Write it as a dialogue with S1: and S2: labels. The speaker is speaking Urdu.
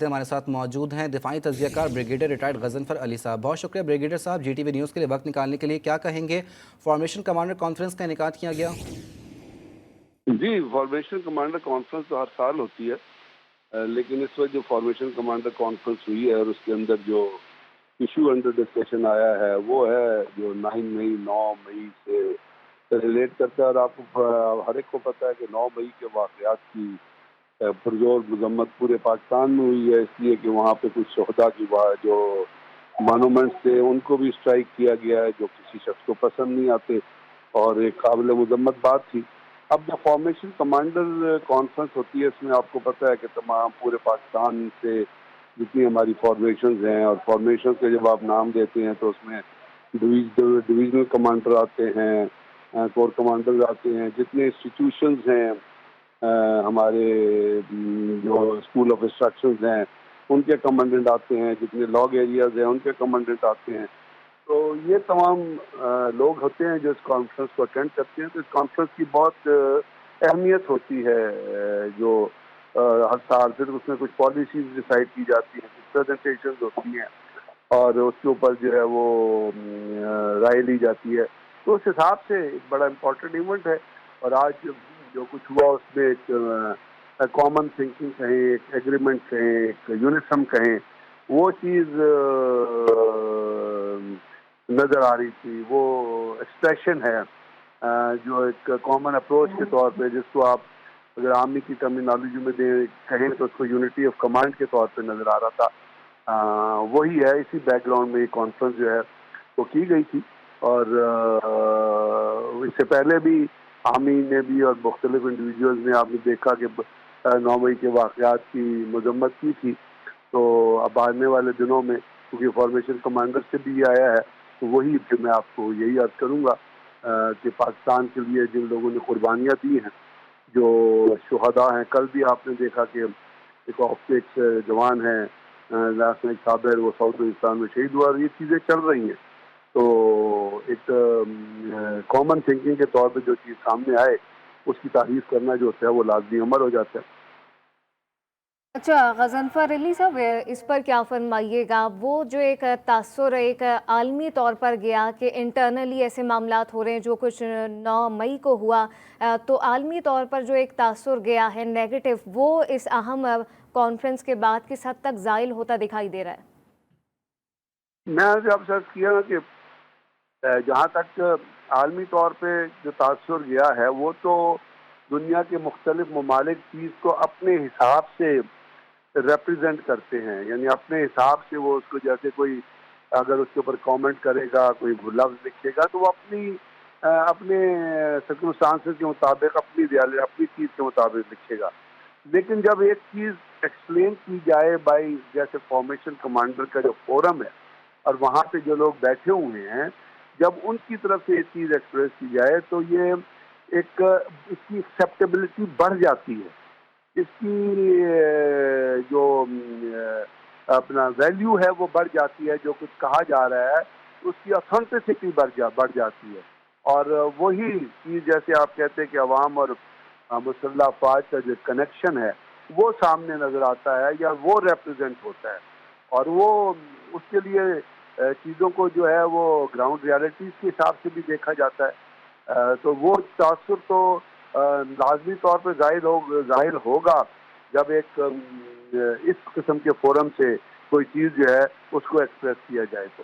S1: ہمارے ساتھ موجود ہیں دفاعی تجزیہ کار بریگیڈیئر ریٹائرڈ غضنفر علی صاحب. بہت شکریہ بریگیڈیئر صاحب جی ٹی وی نیوز کے لیے وقت نکالنے کے لیے. کیا کہیں گے، فارمیشن کمانڈر کانفرنس کا انعقاد کیا گیا؟
S2: جی، فارمیشن کمانڈر کانفرنس تو ہر سال ہوتی ہے، لیکن اس وقت جو فارمیشن کمانڈر کانفرنس ہوئی ہے اور اس کے اندر جو ایشو انڈر ڈسکشن آیا ہے وہ ہے جو 9 مئی سے ریلیٹ کرتا ہے. اور آپ کو ہر ایک کو پتہ ہے کہ 9 مئی کے واقعات کی پرزور مذمت پورے پاکستان میں ہوئی ہے، اس لیے کہ وہاں پہ کچھ شہداء کی جو مانومنٹس تھے ان کو بھی اسٹرائک کیا گیا ہے جو کسی شخص کو پسند نہیں آتے، اور ایک قابل مذمت بات تھی. اب جو فارمیشن کمانڈر کانفرنس ہوتی ہے اس میں آپ کو پتہ ہے کہ تمام پورے پاکستان سے جتنی ہماری فارمیشنز ہیں، اور فارمیشن کے جب آپ نام دیتے ہیں تو اس میں ڈویژنل کمانڈر آتے ہیں، کور کمانڈر آتے ہیں، جتنے انسٹیٹیوشنز ہیں ہمارے جو اسکول آف انسٹرکشنز ہیں ان کے کمانڈنٹ آتے ہیں، جتنے لاگ ایریاز ہیں ان کے کمانڈنٹ آتے ہیں. تو یہ تمام لوگ ہوتے ہیں جو اس کانفرنس کو اٹینڈ کرتے ہیں. تو اس کانفرنس کی بہت اہمیت ہوتی ہے جو ہر سال پھر اس میں کچھ پالیسیز ڈیسائیڈ کی جاتی ہیں، کچھ پریزنٹیشنز ہوتی ہیں اور اس کے اوپر جو ہے وہ رائے لی جاتی ہے. تو اس حساب سے ایک بڑا امپورٹنٹ ایونٹ ہے. اور آج جو کچھ ہوا اس میں ایک کامن تھنکنگ کہیں، ایک ایگریمنٹ کہیں، ایک یونیسم کہیں، وہ چیز نظر آ رہی تھی. وہ ایکسپریشن ہے جو ایک کامن اپروچ کے طور پہ، جس کو آپ اگر عامی کی ٹرمینالوجی میں کہیں تو اس کو یونٹی آف کمانڈ کے طور پہ نظر آ رہا تھا. وہی ہے، اسی بیک گراؤنڈ میں یہ کانفرنس جو ہے وہ کی گئی تھی. اور اس سے پہلے بھی عامی نے بھی اور مختلف انڈیویجولز نے آپ نے دیکھا کہ 9 مئی کے واقعات کی مذمت کی تھی. تو اب آنے والے دنوں میں کیونکہ فارمیشن کمانڈر سے بھی یہ آیا ہے تو وہی پھر میں آپ کو یہی عرض کروں گا کہ پاکستان کے لیے جن لوگوں نے قربانیاں دی ہیں، جو شہداء ہیں، کل بھی آپ نے دیکھا کہ ایک جوان ہیں لاسن صابر، وہ ساؤتھ وزیرستان میں شہید ہوا. اور یہ چیزیں چل رہی ہیں. تو ایک کامن تھنکنگ کے طور پہ جو چیز سامنے آئے اس کی تعریف کرنا جو ہوتا ہے وہ لازمی امر ہو جاتا ہے.
S3: اچھا غضنفر علی صاحب، اس پر کیا فرمائیے گا؟ وہ جو ایک تاثر ایک عالمی طور پر گیا کہ انٹرنلی ایسے معاملات ہو رہے ہیں جو کچھ 9 مئی کو ہوا، تو عالمی طور پر جو ایک تاثر گیا ہے نیگیٹو، وہ اس اہم کانفرنس کے بعد کس حد تک زائل ہوتا دکھائی دے رہا ہے؟
S2: میں آپ سے عرض کیا کہ جہاں تک عالمی طور پہ جو تاثر گیا ہے وہ تو دنیا کے مختلف ممالک چیز کو اپنے حساب سے ریپریزنٹ کرتے ہیں، یعنی اپنے حساب سے وہ اس کو، جیسے کوئی اگر اس کے اوپر کامنٹ کرے گا، کوئی لفظ لکھے گا تو وہ اپنے سرکمسٹانسز کے مطابق اپنی چیز کے مطابق لکھے گا. لیکن جب ایک چیز ایکسپلین کی جائے بائی جیسے فارمیشن کمانڈر کا جو فورم ہے اور وہاں پہ جو لوگ بیٹھے ہوئے ہیں، جب ان کی طرف سے یہ چیز ایکسپریس کی جائے تو یہ اس کی ایکسیپٹیبلٹی بڑھ جاتی ہے. اس کی جو اپنا ویلیو ہے وہ بڑھ جاتی ہے. جو کچھ کہا جا رہا ہے اس کی اتھینٹسٹی بڑھ جاتی ہے. اور وہی چیز جیسے آپ کہتے ہیں کہ عوام اور مسلح افواج کا جو کنیکشن ہے وہ سامنے نظر آتا ہے یا وہ ریپرزینٹ ہوتا ہے. اور وہ اس کے لیے چیزوں کو جو ہے وہ گراؤنڈ ریالٹیز کے حساب سے بھی دیکھا جاتا ہے. تو وہ تاثر تو لازمی طور پہ ظاہر ہوگا جب ایک اس قسم کے فورم سے کوئی چیز جو ہے اس کو ایکسپریس کیا جائے. تو